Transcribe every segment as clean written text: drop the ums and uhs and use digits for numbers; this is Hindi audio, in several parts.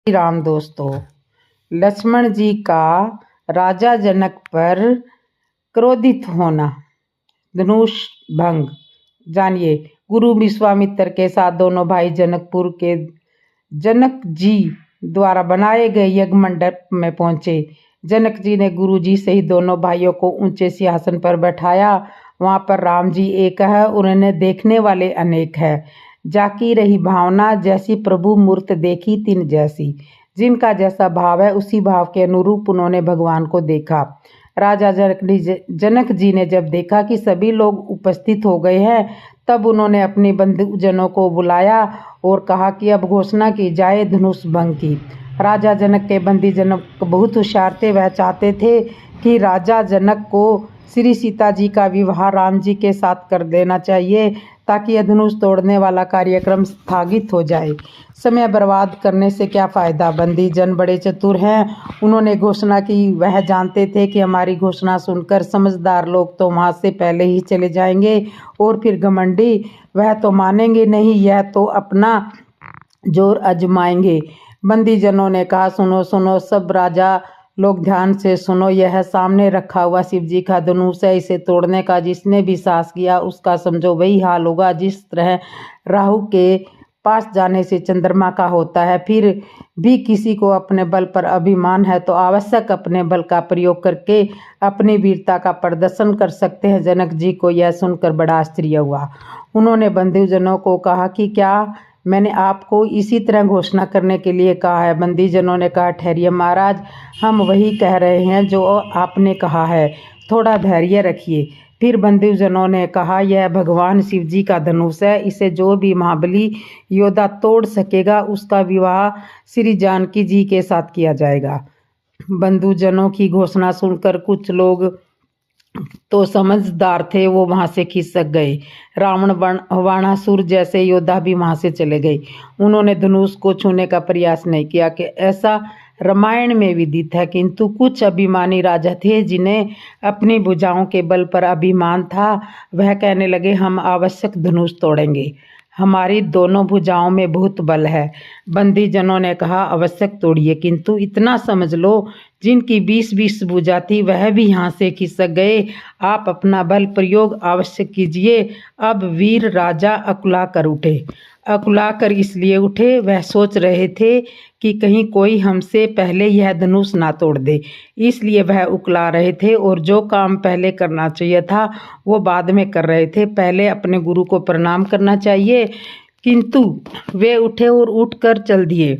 श्री राम दोस्तों, लक्ष्मण जी का राजा जनक पर क्रोधित होना, धनुष भंग। जानिए, गुरु विश्वामित्र के साथ दोनों भाई जनकपुर के जनक जी द्वारा बनाए गए यज्ञ मंडप में पहुंचे। जनक जी ने गुरु जी सहित दोनों भाइयों को ऊंचे सिंहासन पर बैठाया। वहां पर राम जी एक है, उन्हें देखने वाले अनेक है। जाकी रही भावना, जैसी प्रभु मूर्त देखी तिन जैसी। जिनका जैसा भाव है उसी भाव के अनुरूप उन्होंने भगवान को देखा। राजा जनक जी ने जब देखा कि सभी लोग उपस्थित हो गए हैं, तब उन्होंने अपने बंधुजनों को बुलाया और कहा कि अब घोषणा की जाए धनुष भंग की। राजा जनक के बंदी जनक बहुत होशियार थे। वह चाहते थे कि राजा जनक को श्री सीता जी का विवाह राम जी के साथ कर देना चाहिए, ताकि यह धनुष तोड़ने वाला कार्यक्रम स्थगित हो जाए। समय बर्बाद करने से क्या फ़ायदा। बंदी जन बड़े चतुर हैं। उन्होंने घोषणा की। वह जानते थे कि हमारी घोषणा सुनकर समझदार लोग तो वहाँ से पहले ही चले जाएंगे, और फिर घमंडी वह तो मानेंगे नहीं, यह तो अपना जोर आजमाएंगे। बंदी जनों ने कहा, सुनो सुनो सब राजा लोग, ध्यान से सुनो। यह सामने रखा हुआ शिव जी का धनुष है। इसे तोड़ने का जिसने भी साहस किया उसका समझो वही हाल होगा जिस तरह राहु के पास जाने से चंद्रमा का होता है। फिर भी किसी को अपने बल पर अभिमान है तो आवश्यक अपने बल का प्रयोग करके अपनी वीरता का प्रदर्शन कर सकते हैं। जनक जी को यह सुनकर बड़ा आश्चर्य हुआ। उन्होंने बंधुजनों को कहा कि क्या मैंने आपको इसी तरह घोषणा करने के लिए कहा है। बंदीजनों ने कहा, ठहरिए महाराज, हम वही कह रहे हैं जो आपने कहा है, थोड़ा धैर्य रखिए। फिर बंदीजनों ने कहा, यह भगवान शिव जी का धनुष है। इसे जो भी महाबली योद्धा तोड़ सकेगा उसका विवाह श्री जानकी जी के साथ किया जाएगा। बंधुजनों की घोषणा सुनकर कुछ लोग तो समझदार थे, वो वहां से खिसक गए। रावण बाणासुर जैसे योद्धा भी वहां से चले गए। उन्होंने धनुष को छूने का प्रयास नहीं किया कि ऐसा रामायण में विदित है। किंतु कुछ अभिमानी राजा थे जिन्हें अपनी भुजाओं के बल पर अभिमान था। वह कहने लगे, हम आवश्यक धनुष तोड़ेंगे, हमारी दोनों भुजाओं में बहुत बल है। बंदी जनों ने कहा, आवश्यक तोड़िए, किंतु इतना समझ लो जिनकी 20-20 भुजा थी वह भी यहाँ से खिसक गए। आप अपना बल प्रयोग अवश्य कीजिए। अब वीर राजा अकुला कर उठे। अकुला कर इसलिए उठे, वह सोच रहे थे कि कहीं कोई हमसे पहले यह धनुष ना तोड़ दे, इसलिए वह उकला रहे थे। और जो काम पहले करना चाहिए था वो बाद में कर रहे थे। पहले अपने गुरु को प्रणाम करना चाहिए, किंतु वे उठे और उठकर चल दिए।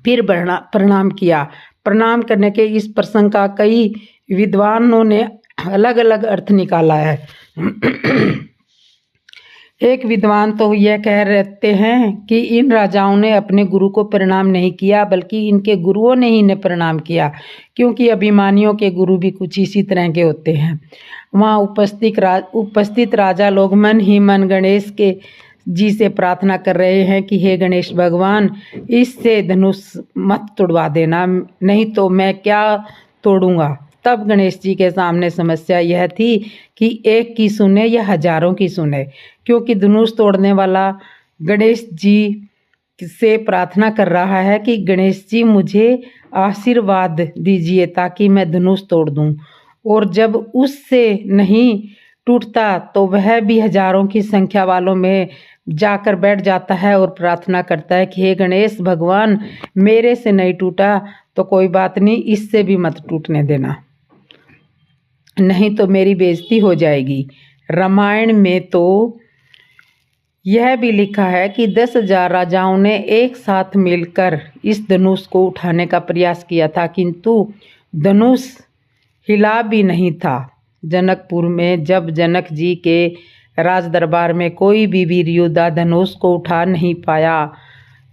फिर प्रणाम किया। प्रणाम करने के इस प्रसंग का कई विद्वानों ने अलग अलग अर्थ निकाला है। एक विद्वान तो यह कह रहते हैं कि इन राजाओं ने अपने गुरु को प्रणाम नहीं किया, बल्कि इनके गुरुओं ने ही इन्हें प्रणाम किया, क्योंकि अभिमानियों के गुरु भी कुछ इसी तरह के होते हैं। वहाँ उपस्थित राजा लोग मन ही मन गणेश के जी से प्रार्थना कर रहे हैं कि हे गणेश भगवान, इससे धनुष मत तोड़वा देना, नहीं तो मैं क्या तोड़ूंगा। तब गणेश जी के सामने समस्या यह थी कि एक की सुने या हजारों की सुने, क्योंकि धनुष तोड़ने वाला गणेश जी से प्रार्थना कर रहा है कि गणेश जी मुझे आशीर्वाद दीजिए ताकि मैं धनुष तोड़ दूं। और जब उससे नहीं टूटता तो वह भी हजारों की संख्या वालों में जाकर बैठ जाता है और प्रार्थना करता है कि हे गणेश भगवान, मेरे से नहीं टूटा तो कोई बात नहीं, इससे भी मत टूटने देना, नहीं तो मेरी बेइज्जती हो जाएगी। रामायण में तो यह भी लिखा है कि 10,000 राजाओं ने एक साथ मिलकर इस धनुष को उठाने का प्रयास किया था, किंतु धनुष हिला भी नहीं था। जनकपुर में जब जनक जी के राज दरबार में कोई भी वीर योद्धा धनुष को उठा नहीं पाया,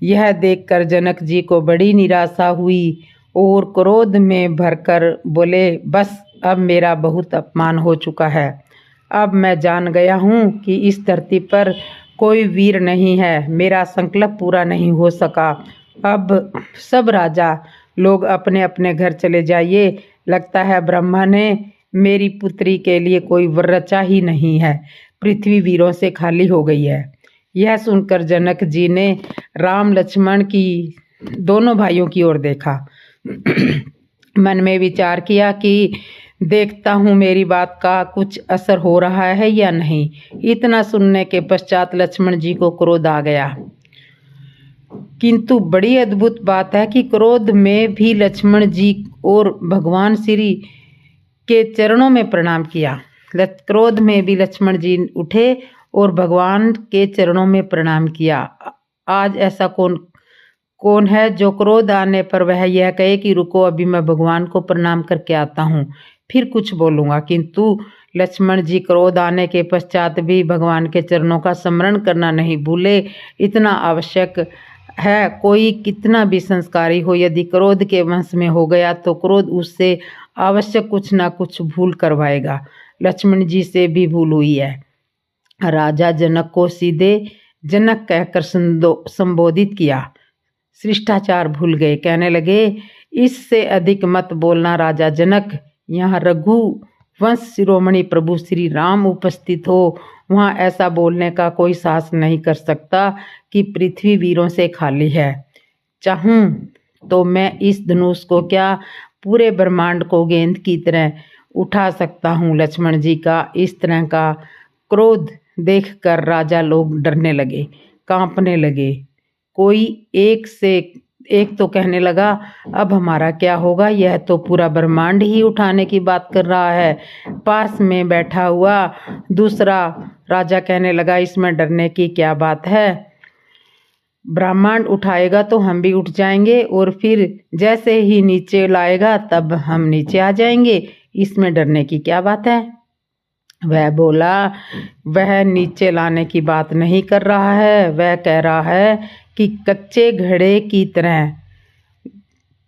यह देखकर जनक जी को बड़ी निराशा हुई और क्रोध में भरकर बोले, बस अब मेरा बहुत अपमान हो चुका है। अब मैं जान गया हूँ कि इस धरती पर कोई वीर नहीं है, मेरा संकल्प पूरा नहीं हो सका। अब सब राजा लोग अपने अपने घर चले जाइए। लगता है ब्रह्मा ने मेरी पुत्री के लिए कोई वर रचा ही नहीं है, पृथ्वी वीरों से खाली हो गई है। यह सुनकर जनक जी ने राम लक्ष्मण की दोनों भाइयों की ओर देखा। मन में विचार किया कि देखता हूँ मेरी बात का कुछ असर हो रहा है या नहीं। इतना सुनने के पश्चात लक्ष्मण जी को क्रोध आ गया, किंतु बड़ी अद्भुत बात है कि क्रोध में भी लक्ष्मण जी और भगवान श्री के चरणों में प्रणाम किया। क्रोध में भी लक्ष्मण जी उठे और भगवान के चरणों में प्रणाम किया। आज ऐसा कौन है जो क्रोध आने पर वह यह कहे कि रुको, अभी मैं भगवान को प्रणाम करके आता हूँ, फिर कुछ बोलूँगा। किंतु लक्ष्मण जी क्रोध आने के पश्चात भी भगवान के चरणों का स्मरण करना नहीं भूले। इतना आवश्यक है, कोई कितना भी संस्कारी हो, यदि क्रोध के वश में हो गया तो क्रोध उससे आवश्यक कुछ ना कुछ भूल करवाएगा। लक्ष्मण जी से भी भूल हुई है। राजा जनक को सीधे जनक कहकर संबोधित किया। शिष्टाचार भूल गए, कहने लगे इससे अधिक मत बोलना राजा जनक। यहाँ रघुवंश शिरोमणि प्रभु श्री राम उपस्थित हो, वहाँ ऐसा बोलने का कोई साहस नहीं कर सकता कि पृथ्वी वीरों से खाली है। चाहूँ तो मैं इस धनुष को क्या पूरे ब्रह्मांड को गेंद की तरह उठा सकता हूँ। लक्ष्मण जी का इस तरह का क्रोध देखकर राजा लोग डरने लगे, कांपने लगे। कोई एक से एक तो कहने लगा अब हमारा क्या होगा, यह तो पूरा ब्रह्मांड ही उठाने की बात कर रहा है। पास में बैठा हुआ दूसरा राजा कहने लगा इसमें डरने की क्या बात है, ब्रह्मांड उठाएगा तो हम भी उठ जाएंगे और फिर जैसे ही नीचे लाएगा तब हम नीचे आ जाएंगे, इसमें डरने की क्या बात है। वह बोला वह नीचे लाने की बात नहीं कर रहा है, वह कह रहा है कि कच्चे घड़े की तरह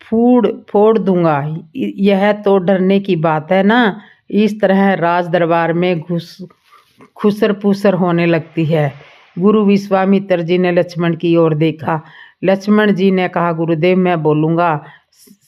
फोड़ दूंगा। यह तो डरने की बात है ना। इस तरह राज दरबार में खुसर पुसर होने लगती है। गुरु विश्वामित्र जी ने लक्ष्मण की ओर देखा। लक्ष्मण जी ने कहा गुरुदेव मैं बोलूँगा।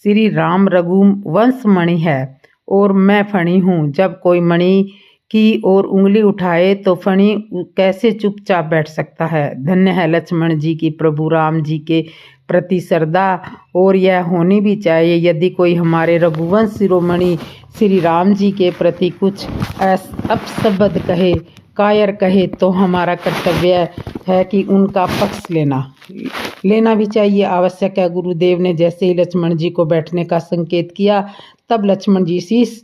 श्री राम रघुवंश मणि है और मैं फणी हूँ। जब कोई मणि की ओर उंगली उठाए तो फणी कैसे चुपचाप बैठ सकता है। धन्य है लक्ष्मण जी की प्रभु राम जी के प्रति श्रद्धा, और यह होनी भी चाहिए। यदि कोई हमारे रघुवंश शिरोमणि श्री राम जी के प्रति कुछ अपशब्द कहे, कायर कहे, तो हमारा कर्तव्य है कि उनका पक्ष लेना भी चाहिए, आवश्यक है। गुरुदेव ने जैसे ही लक्ष्मण जी को बैठने का संकेत किया तब लक्ष्मण जी शीश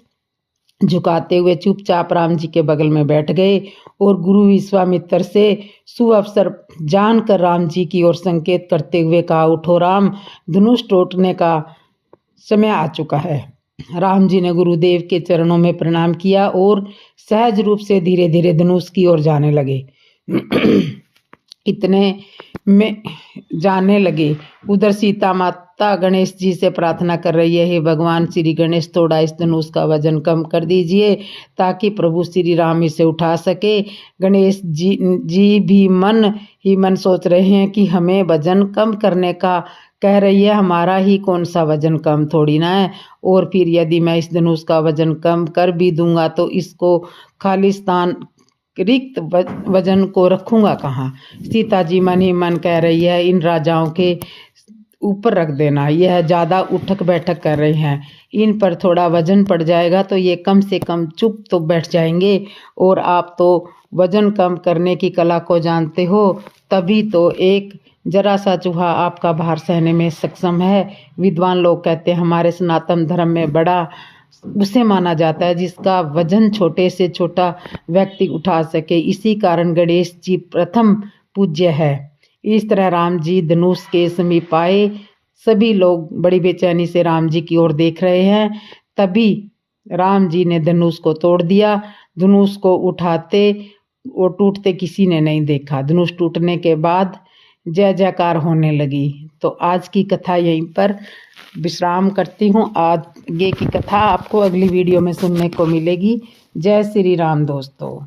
झुकाते हुए चुपचाप राम जी के बगल में बैठ गए और गुरु विश्वामित्र से सुअवसर जानकर राम जी की ओर संकेत करते हुए कहा उठो राम, धनुष टूटने का समय आ चुका है। राम जी ने गुरुदेव के चरणों में प्रणाम किया और सहज रूप से धीरे धीरे धनुष की ओर जाने लगे। इतने में जाने लगे, उधर सीता माता गणेश जी से प्रार्थना कर रही है, हे भगवान श्री गणेश थोड़ा इस धनुष का वजन कम कर दीजिए ताकि प्रभु श्री राम इसे उठा सके। गणेश जी भी मन ही मन सोच रहे हैं कि हमें वजन कम करने का कह रही है, हमारा ही कौन सा वजन कम थोड़ी ना है। और फिर यदि मैं इस धनुष का वजन कम कर भी दूंगा तो इसको खाली स्थान रिक्त वजन को रखूंगा कहाँ। सीता जी मन ही मन कह रही है इन राजाओं के ऊपर रख देना, यह ज़्यादा उठक बैठक कर रहे हैं, इन पर थोड़ा वजन पड़ जाएगा तो ये कम से कम चुप तो बैठ जाएंगे। और आप तो वजन कम करने की कला को जानते हो, तभी तो एक जरा सा चूहा आपका भार सहने में सक्षम है। विद्वान लोग कहते हैं हमारे सनातन धर्म में बड़ा उसे माना जाता है जिसका वजन छोटे से छोटा व्यक्ति उठा सके। इसी कारण गणेश जी प्रथम पूज्य है। इस तरह राम जी धनुष के समीप आए। सभी लोग बड़ी बेचैनी से राम जी की ओर देख रहे हैं। तभी राम जी ने धनुष को तोड़ दिया। धनुष को उठाते और टूटते किसी ने नहीं देखा। धनुष टूटने के बाद जय जयकार होने लगी। तो आज की कथा यहीं पर विश्राम करती हूँ। आगे की कथा आपको अगली वीडियो में सुनने को मिलेगी। जय श्री राम दोस्तों।